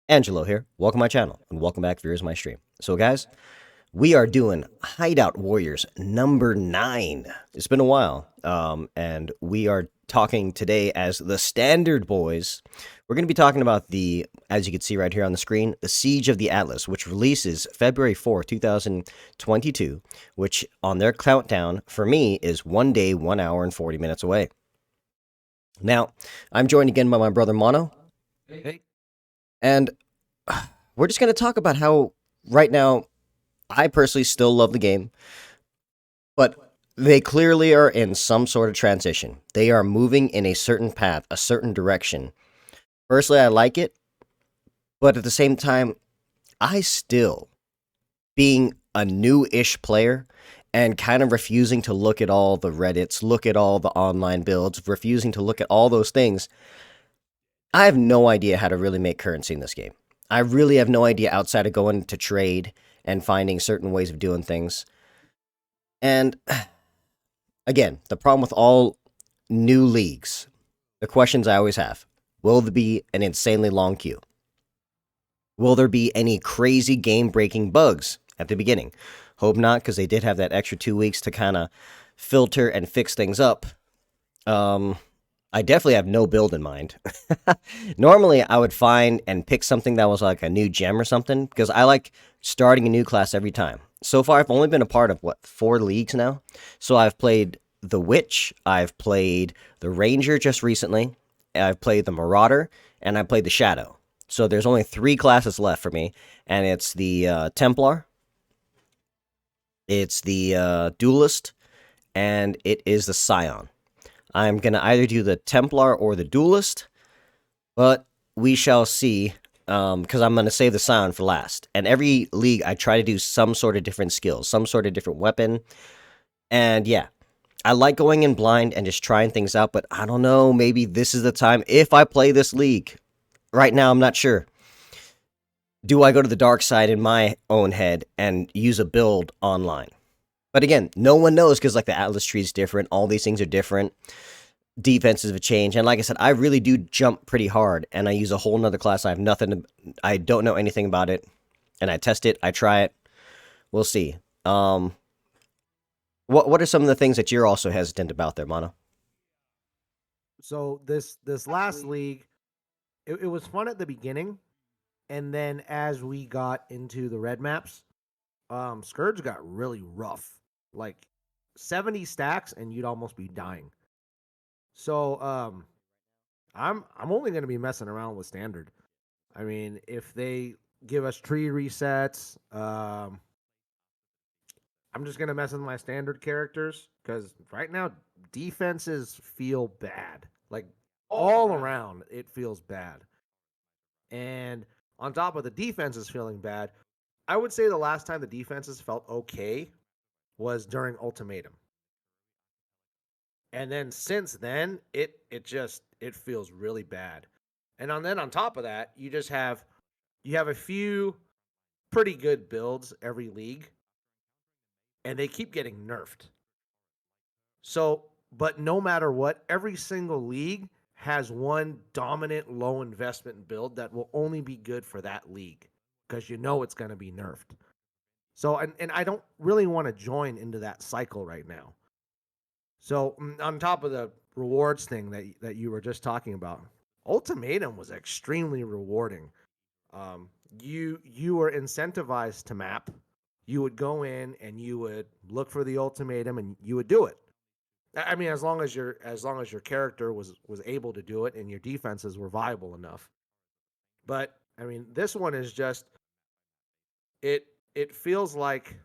Angelo here. Welcome to my channel and welcome back viewers of my stream. So guys, we are doing Hideout Warriors number 9. It's been a while, and we are talking today as the Standard Boys. We're going to be talking about as you can see right here on the screen, the Siege of the Atlas, which releases February 4th, 2022, which on their countdown, for me, is 1 day, 1 hour, and 40 minutes away. Now, I'm joined again by my brother Mono. Hey, And we're just going to talk about how right now I personally still love the game, but they clearly are in some sort of transition. They are moving in a certain path, a certain direction. Personally, I like it, but at the same time, I still, being a new-ish player and kind of refusing to look at all the Reddits, look at all the online builds, refusing to look at all those things, I have no idea how to really make currency in this game. I really have no idea outside of going to trade and finding certain ways of doing things. And again, the problem with all new leagues, the questions I always have: will there be an insanely long queue? Will there be any crazy game breaking bugs at the beginning? Hope not, because they did have that extra 2 weeks to kind of filter and fix things up. I definitely have no build in mind. Normally, I would find and pick something that was like a new gem or something, because I like starting a new class every time. So far, I've only been a part of, 4 leagues now? So I've played the Witch, I've played the Ranger just recently, I've played the Marauder, and I played the Shadow. So there's only 3 classes left for me, and it's the Templar, it's the Duelist, and it is the Scion. I'm going to either do the Templar or the Duelist, but we shall see, because I'm going to save the Scion for last. And every league, I try to do some sort of different skills, some sort of different weapon. And yeah, I like going in blind and just trying things out, but I don't know, maybe this is the time. If I play this league, right now I'm not sure. Do I go to the dark side in my own head and use a build online? But again, no one knows, because like the Atlas tree is different, all these things are different, defenses have changed, and like I said, I really do jump pretty hard, and I use a whole nother class. I don't know anything about it, and I test it, I try it. We'll see. What are some of the things that you're also hesitant about there, Mono? so this last league, it was fun at the beginning, and then as we got into the red maps, Scourge got really rough. Like 70 stacks, and you'd almost be dying. So I'm only gonna be messing around with standard. I mean, if they give us tree resets, I'm just gonna mess with my standard characters because right now defenses feel bad. Like all around, it feels bad. And on top of the defenses feeling bad, I would say the last time the defenses felt okay was during Ultimatum. And then since then, it feels really bad. And then on top of that, you have a few pretty good builds every league, and they keep getting nerfed. So, but no matter what, every single league has one dominant low investment build that will only be good for that league because you know it's going to be nerfed. So, and I don't really want to join into that cycle right now. So, on top of the rewards thing that you were just talking about, Ultimatum was extremely rewarding. You were incentivized to map. You would go in and you would look for the ultimatum and you would do it. I mean, as long as your character was able to do it and your defenses were viable enough. But I mean, this one is just it feels like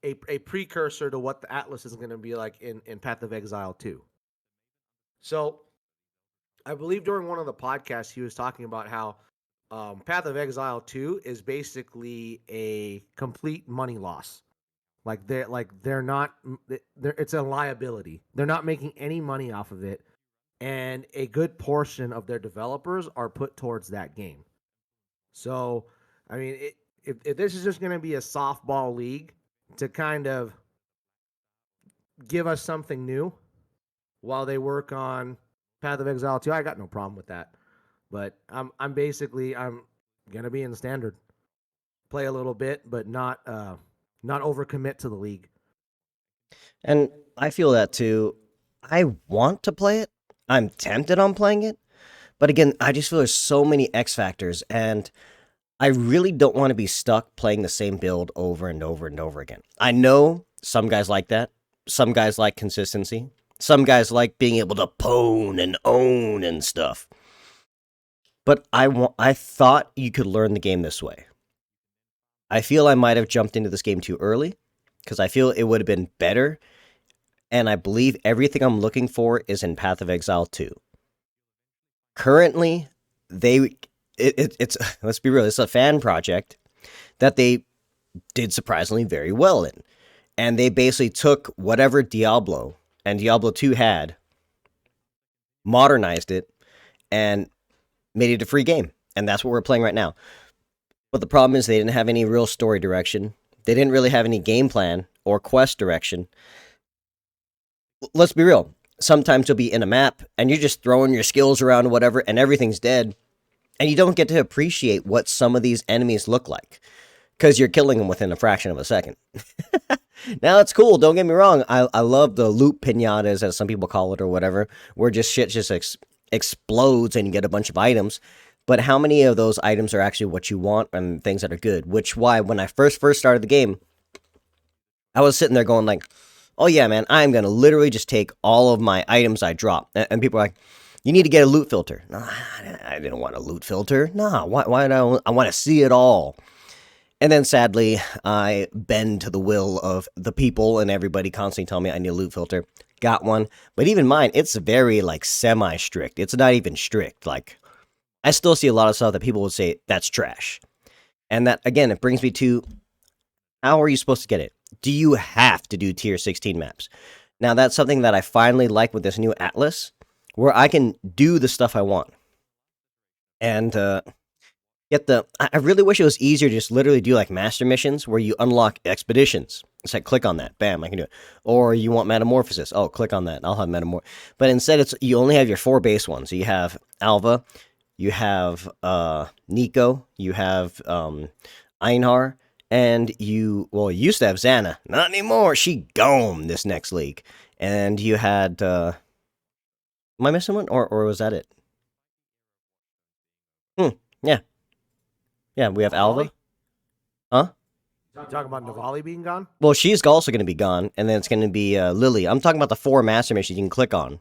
a precursor to what the Atlas is going to be like in Path of Exile 2. So I believe during one of the podcasts he was talking about how Path of Exile 2 is basically a complete money loss. They're not it's a liability. They're not making any money off of it, and a good portion of their developers are put towards that game. So, I mean, if this is just going to be a softball league to kind of give us something new while they work on Path of Exile 2, I got no problem with that. But I'm basically Gonna be in standard. Play a little bit, but not overcommit to the league. And I feel that too. I want to play it. I'm tempted on playing it. But again, I just feel there's so many X factors, and I really don't want to be stuck playing the same build over and over and over again. I know some guys like that. Some guys like consistency. Some guys like being able to pwn and own and stuff. But I thought you could learn the game this way. I feel I might have jumped into this game too early because I feel it would have been better. And I believe everything I'm looking for is in Path of Exile 2. Currently, it's let's be real, it's a fan project that they did surprisingly very well in. And they basically took whatever Diablo and Diablo 2 had, modernized it, and made it a free game. And that's what we're playing right now. But the problem is they didn't have any real story direction. They didn't really have any game plan or quest direction. Let's be real. Sometimes you'll be in a map and you're just throwing your skills around or whatever and everything's dead. And you don't get to appreciate what some of these enemies look like because you're killing them within a fraction of a second. Now, it's cool. Don't get me wrong. I love the loot pinatas, as some people call it or whatever, where just shit just explodes and you get a bunch of items. But how many of those items are actually what you want and things that are good? Which why when I first started the game, I was sitting there going like, oh yeah, man, I'm going to literally just take all of my items I drop. And people are like, you need to get a loot filter. Nah, I didn't want a loot filter. Nah, why do I want to see it all? And then sadly, I bend to the will of the people and everybody constantly telling me I need a loot filter. Got one. But even mine, it's very like semi-strict. It's not even strict. Like, I still see a lot of stuff that people would say, that's trash. And that, again, it brings me to, how are you supposed to get it? Do you have to do tier 16 maps? Now, that's something that I finally like with this new Atlas, where I can do the stuff I want. And I really wish it was easier to just literally do like master missions where you unlock expeditions. It's like, click on that, bam, I can do it. Or you want metamorphosis, oh, click on that, I'll have But instead, you only have your 4 base ones. So you have Alva, you have Nico, you have Einhar, and you used to have Xana. Not anymore, she gone this next league. And you had, am I missing one? Or was that it? Yeah. Yeah, we have Alva. Huh? You talking about Navali being gone? Well, she's also going to be gone, and then it's going to be Lily. I'm talking about the 4 master missions you can click on.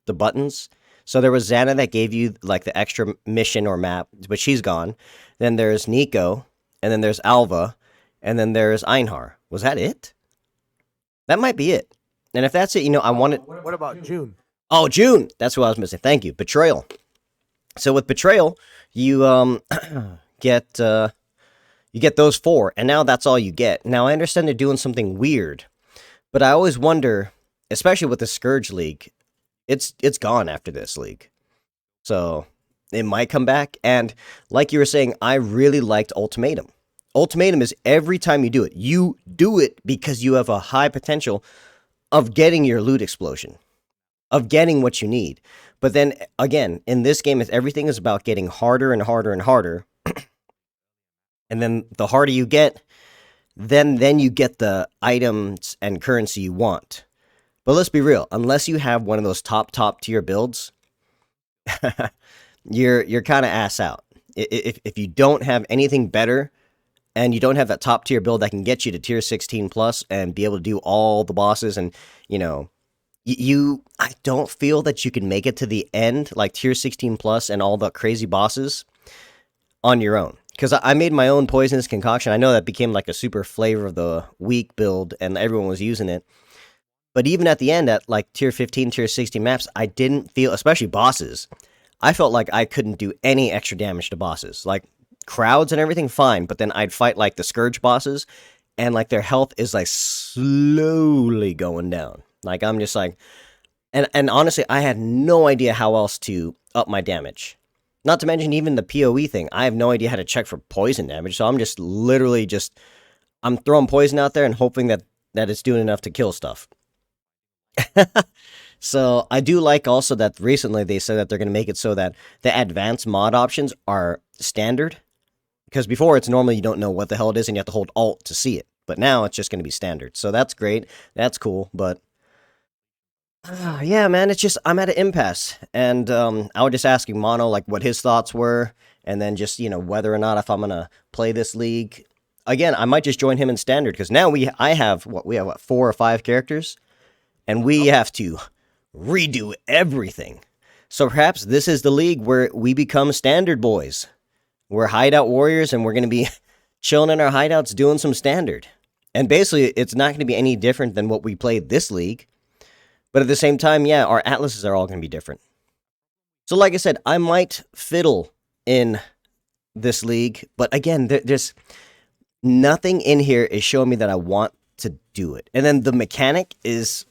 The buttons. So there was Xana that gave you like the extra mission or map, but she's gone. Then there's Nico, and then there's Alva, and then there's Einhar. Was that it? That might be it. And if that's it, I want it. What about June? Oh, June! That's what I was missing. Thank you. Betrayal. So with Betrayal, you get those 4, and now that's all you get. Now I understand they're doing something weird, but I always wonder, especially with the Scourge League, it's gone after this league, so it might come back. And like you were saying, I really liked Ultimatum. Ultimatum is every time you do it because you have a high potential of getting your loot explosion, of getting what you need. But then again, in this game, everything is about getting harder and harder and harder. And then the harder you get, then you get the items and currency you want. But let's be real, unless you have one of those top tier builds, you're kind of ass out. If you don't have anything better, and you don't have that top tier build that can get you to tier 16 plus and be able to do all the bosses, and I don't feel that you can make it to the end, like tier 16 plus and all the crazy bosses, on your own. Because I made my own poisonous concoction. I know that became like a super flavor of the week build, and everyone was using it. But even at the end, at like tier 15, tier 16 maps, I didn't feel, especially bosses, I felt like I couldn't do any extra damage to bosses. Like, crowds and everything, fine. But then I'd fight like the Scourge bosses, and like their health is like slowly going down. Like, I'm just like, and honestly, I had no idea how else to up my damage. Not to mention even the PoE thing. I have no idea how to check for poison damage, so I'm just literally I'm throwing poison out there and hoping that it's doing enough to kill stuff. So I do like also that recently they said that they're going to make it so that the advanced mod options are standard. Because before it's normally you don't know what the hell it is and you have to hold Alt to see it. But now it's just going to be standard. So that's great. That's cool. But yeah, man, it's just I'm at an impasse, and I was just asking Mono like what his thoughts were, and then just whether or not if I'm gonna play this league again. I might just join him in standard because now I have what 4 or 5 characters, and we have to redo everything. So perhaps this is the league where we become standard boys. We're Hideout Warriors, and we're gonna be chilling in our hideouts doing some standard. And basically, it's not going to be any different than what we played this league. But at the same time, yeah, our atlases are all going to be different. So like I said, I might fiddle in this league. But again, there's nothing in here is showing me that I want to do it. And then the mechanic is...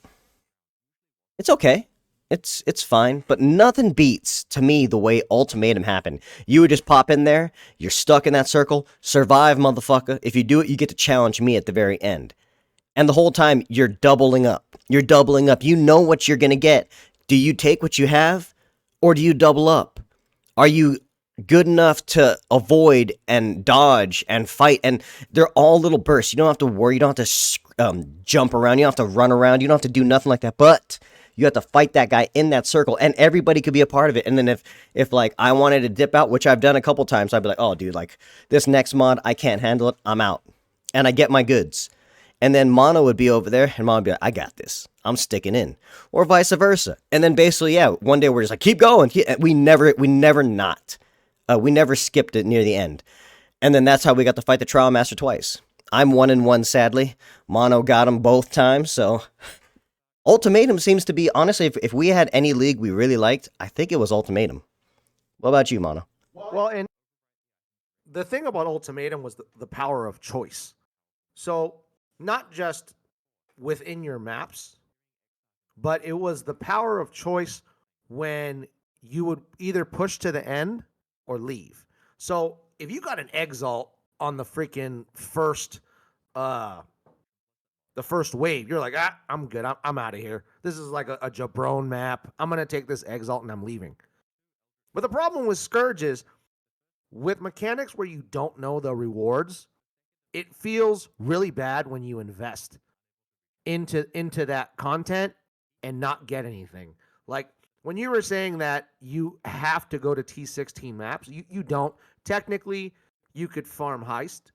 it's okay. It's fine. But nothing beats, to me, the way Ultimatum happened. You would just pop in there. You're stuck in that circle. Survive, motherfucker. If you do it, you get to challenge me at the very end. And the whole time, you're doubling up. You're doubling up. You know what you're going to get. Do you take what you have, or do you double up? Are you good enough to avoid and dodge and fight? And they're all little bursts. You don't have to worry. You don't have to jump around. You don't have to run around. You don't have to do nothing like that. But you have to fight that guy in that circle, and everybody could be a part of it. And then if like I wanted to dip out, which I've done a couple times, I'd be like, oh, dude, like this next mod, I can't handle it. I'm out. And I get my goods. And then Mono would be over there, and Mono would be like, I got this. I'm sticking in. Or vice versa. And then basically, yeah, one day we're just like, keep going. We never skipped it near the end. And then that's how we got to fight the Trial Master twice. I'm 1-1, sadly. Mono got him both times, so... Ultimatum seems to be, honestly, if we had any league we really liked, I think it was Ultimatum. What about you, Mono? Well, and the thing about Ultimatum was the power of choice. So... not just within your maps, but it was the power of choice when you would either push to the end or leave. So if you got an exalt on the freaking first wave, you're like, I'm good. I'm out of here. This is like a jabron map. I'm going to take this exalt and I'm leaving. But the problem with Scourge is with mechanics where you don't know the rewards, it feels really bad when you invest into that content and not get anything. Like when you were saying that you have to go to T16 maps, you don't. Technically, you could farm heist.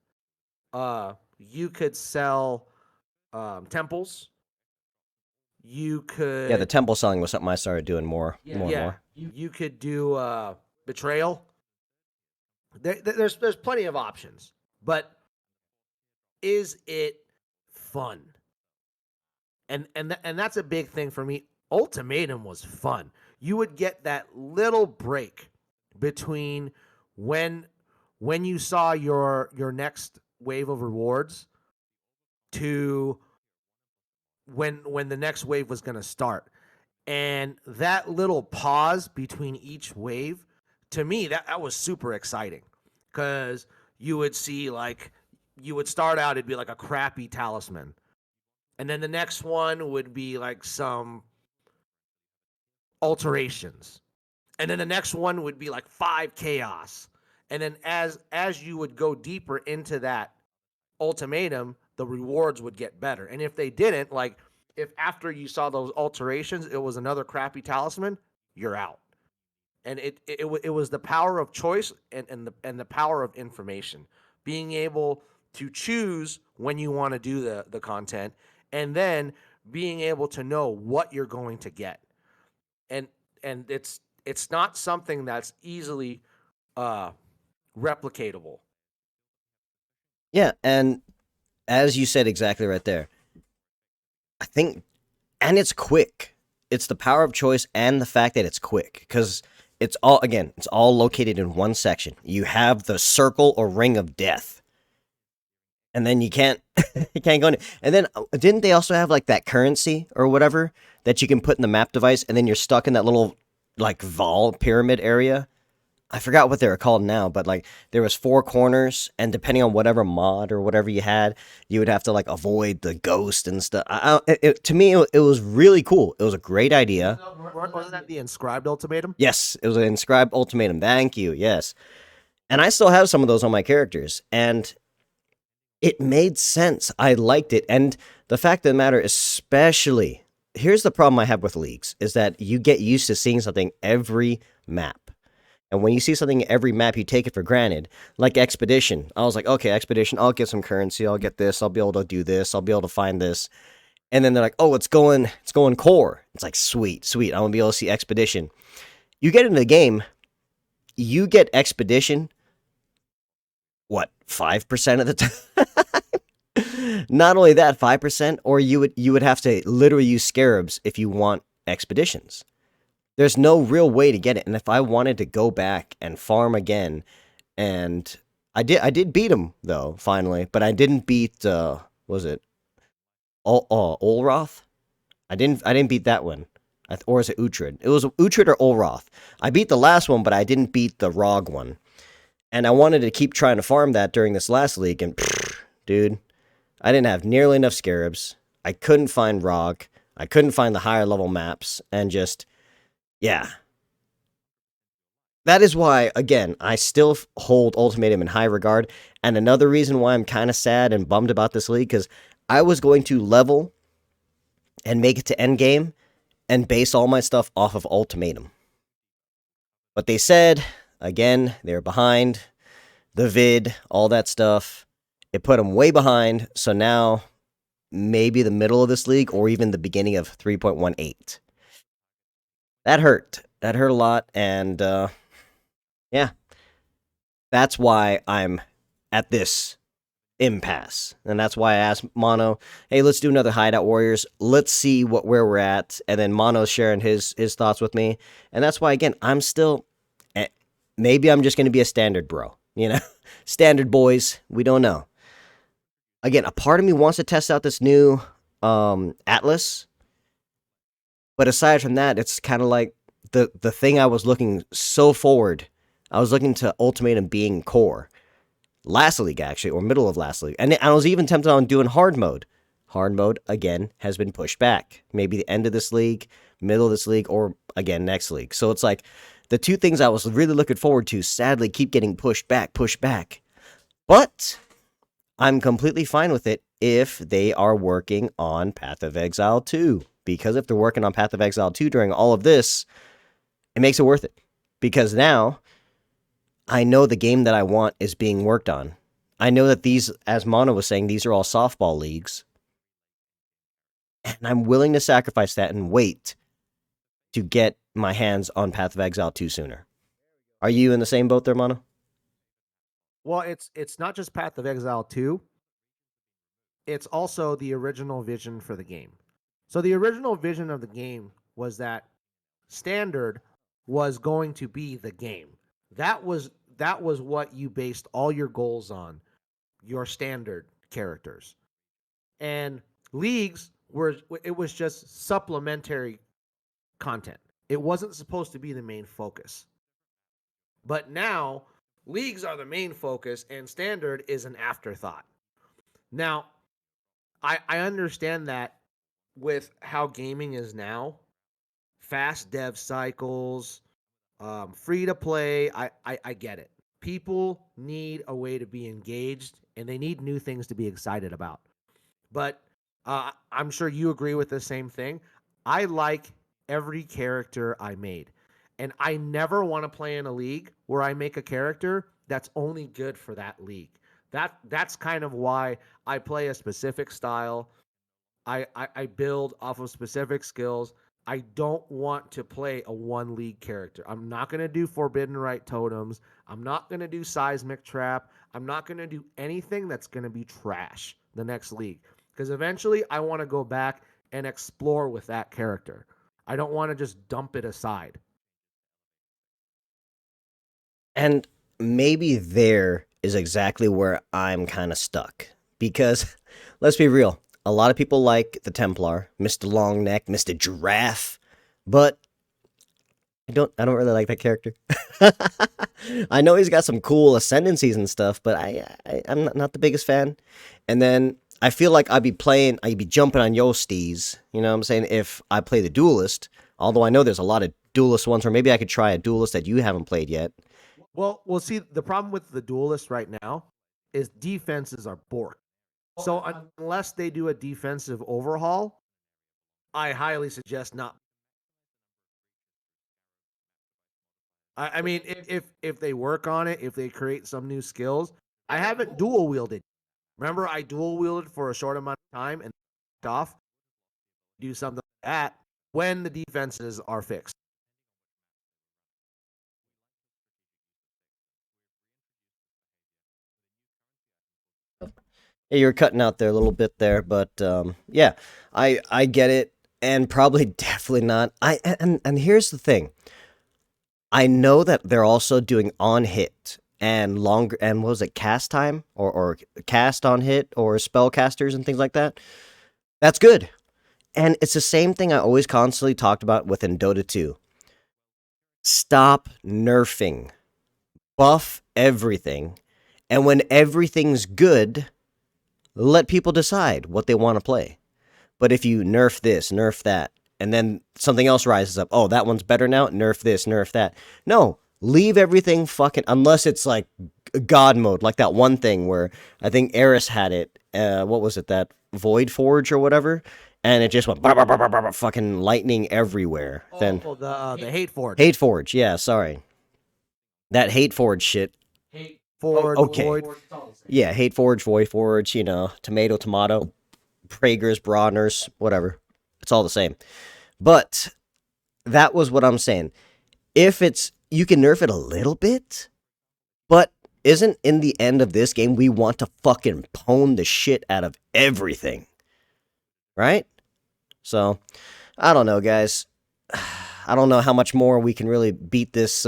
You could sell temples. You could... yeah, the temple selling was something I started doing more and more. You could do betrayal. There's plenty of options, but is it fun? And that's a big thing for me. Ultimatum was fun. You would get that little break between when you saw your next wave of rewards to when the next wave was going to start. And that little pause between each wave, to me, that was super exciting, because you would see, like, you would start out, it'd be like a crappy talisman. And then the next one would be like some alterations. And then the next one would be like 5 chaos. And then as you would go deeper into that Ultimatum, the rewards would get better. And if they didn't, like if after you saw those alterations, it was another crappy talisman, you're out. And it was the power of choice and the power of information. Being able to choose when you want to do the content, and then being able to know what you're going to get. And it's not something that's easily replicatable. Yeah, and as you said exactly right there, I think, and it's quick. It's the power of choice and the fact that it's quick, because it's all located in one section. You have the circle or ring of death. And then you can't go in. And then didn't they also have like that currency or whatever that you can put in the map device, and then you're stuck in that little like Vol pyramid area? I forgot what they were called now, but like there was 4 corners, and depending on whatever mod or whatever you had, you would have to like avoid the ghost and stuff. To me, it was really cool. It was a great idea. Wasn't that the inscribed ultimatum? Yes, it was an inscribed ultimatum. Thank you. Yes. And I still have some of those on my characters. And it made sense. I liked it. And the fact of the matter, especially, here's the problem I have with leagues, is that you get used to seeing something every map. And when you see something every map, you take it for granted. Like Expedition. I was like, okay, Expedition, I'll get some currency, I'll get this, I'll be able to do this, I'll be able to find this. And then they're like, oh, it's going core. It's like, sweet, sweet. I'm gonna be able to see Expedition. You get into the game, you get Expedition, what, 5% of the time? Not only that, 5%, or you would have to literally use scarabs if you want expeditions. There's no real way to get it. And if I wanted to go back and farm again, and I did beat him though, finally, but I didn't beat was it Olroth? I didn't beat that one. Or is it Uhtred? It was Uhtred or Olroth. I beat the last one, but I didn't beat the Rog one. And I wanted to keep trying to farm that during this last league, and dude, I didn't have nearly enough scarabs. I couldn't find Rog. I couldn't find the higher level maps, and just, yeah. That is why, again, I still hold Ultimatum in high regard. And another reason why I'm kind of sad and bummed about this league, because I was going to level and make it to endgame and base all my stuff off of Ultimatum. But they said, again, they're behind the vid, all that stuff. It put them way behind. So now, maybe the middle of this league or even the beginning of 3.18. That hurt. That hurt a lot. And yeah, that's why I'm at this impasse. And that's why I asked Mono, hey, let's do another Hideout Warriors. Let's see where we're at. And then Mono's sharing his thoughts with me. And that's why, again, I'm still, maybe I'm just going to be a standard bro. You know, standard boys. We don't know. Again, a part of me wants to test out this new Atlas. But aside from that, it's kind of like the thing I was looking so forward. I was looking to Ultimatum being core. Last league, actually, or middle of last league. And I was even tempted on doing hard mode. Hard mode, again, has been pushed back. Maybe the end of this league, middle of this league, or, again, next league. So it's like the two things I was really looking forward to, sadly, keep getting pushed back. But I'm completely fine with it if they are working on Path of Exile 2. Because if they're working on Path of Exile 2 during all of this, it makes it worth it. Because now, I know the game that I want is being worked on. I know that these, as Mono was saying, these are all softball leagues. And I'm willing to sacrifice that and wait to get my hands on Path of Exile 2 sooner. Are you in the same boat there, Mono? Well, it's not just Path of Exile 2. It's also the original vision for the game. So the original vision of the game was that Standard was going to be the game. That was what you based all your goals on, your Standard characters. And leagues it was just supplementary content. It wasn't supposed to be the main focus. But now leagues are the main focus and Standard is an afterthought. Now, I understand that with how gaming is now, fast dev cycles, free to play, I get it. People need a way to be engaged and they need new things to be excited about. But I'm sure you agree with the same thing. I like every character I made. And I never want to play in a league where I make a character that's only good for that league. That's kind of why I play a specific style. I build off of specific skills. I don't want to play a one league character. I'm not going to do Forbidden Right totems. I'm not going to do Seismic Trap. I'm not going to do anything that's going to be trash the next league. Because eventually I want to go back and explore with that character. I don't want to just dump it aside. And maybe there is exactly where I'm kind of stuck. Because, let's be real, a lot of people like the Templar, Mr. Longneck, Mr. Giraffe, but I don't really like that character. I know he's got some cool ascendancies and stuff, but I'm not the biggest fan. And then I feel like I'd be jumping on your steez, you know what I'm saying, if I play the Duelist, although I know there's a lot of Duelist ones, or maybe I could try a Duelist that you haven't played yet. Well, see, the problem with the duelists right now is defenses are borked. So unless they do a defensive overhaul, I highly suggest not. I mean, if they work on it, if they create some new skills, I haven't dual wielded. Remember, I dual wielded for a short amount of time and off. Do something like that when the defenses are fixed. Yeah, you were cutting out there a little bit there, but yeah, I get it, and probably definitely not. And here's the thing. I know that they're also doing on hit and longer and what was it, cast time or cast on hit or spellcasters and things like that. That's good. And it's the same thing I always constantly talked about within Dota 2. Stop nerfing. Buff everything. And when everything's good, let people decide what they want to play. But if you nerf this, nerf that, and then something else rises up, oh, that one's better now, nerf this, nerf that. No, leave everything fucking, unless it's like God mode, like that one thing where I think Eris had it. What was it, that Void Forge or whatever? And it just went bah, bah, bah, bah, bah, bah, fucking lightning everywhere. Then The Hate Forge. Hate Forge, yeah, sorry. That Hate Forge shit. Forge, okay. Void. Yeah, Hate Forge, Void Forge, you know, tomato, Prager's, Bronner's, whatever. It's all the same. But that was what I'm saying. If it's, you can nerf it a little bit, but isn't in the end of this game, we want to fucking pwn the shit out of everything. Right? So, I don't know, guys. I don't know how much more we can really beat this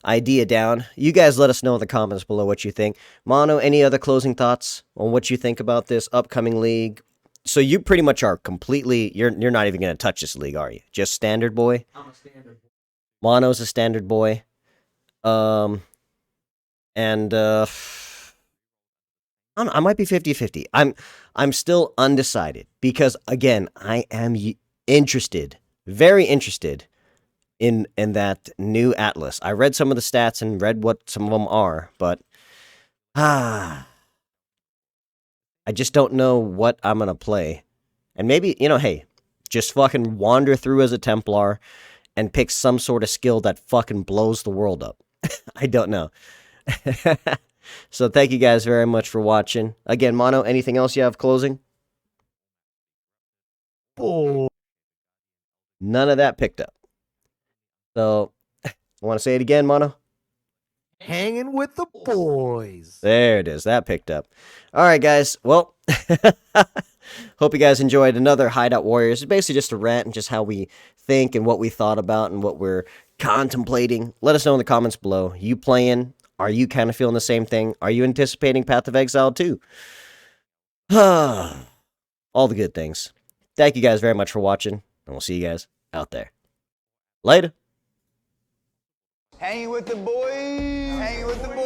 idea down. You guys let us know in the comments below what you think. Mono, any other closing thoughts on what you think about this upcoming league? So you pretty much are completely, you're not even going to touch this league, are you? Just standard boy? I'm a standard. Mono's a standard boy. And I don't know, I might be 50-50. I'm still undecided because again, I am interested, very interested in that new Atlas. I read some of the stats and read what some of them are, but I just don't know what I'm going to play. And maybe, you know, hey, just fucking wander through as a Templar and pick some sort of skill that fucking blows the world up. I don't know. So thank you guys very much for watching. Again, Mono, anything else you have closing? Oh. None of that picked up. So, I want to say it again, Mono? Hanging with the boys. There it is. That picked up. All right, guys. Well, hope you guys enjoyed another Hideout Warriors. It's basically just a rant and just how we think and what we thought about and what we're contemplating. Let us know in the comments below. You playing? Are you kind of feeling the same thing? Are you anticipating Path of Exile too? All the good things. Thank you guys very much for watching, and we'll see you guys out there. Later. Hanging with the boys. Hanging with the boys.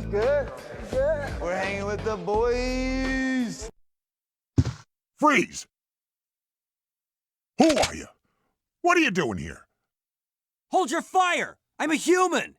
Good. Good. We're hanging with the boys. Freeze! Who are you? What are you doing here? Hold your fire! I'm a human!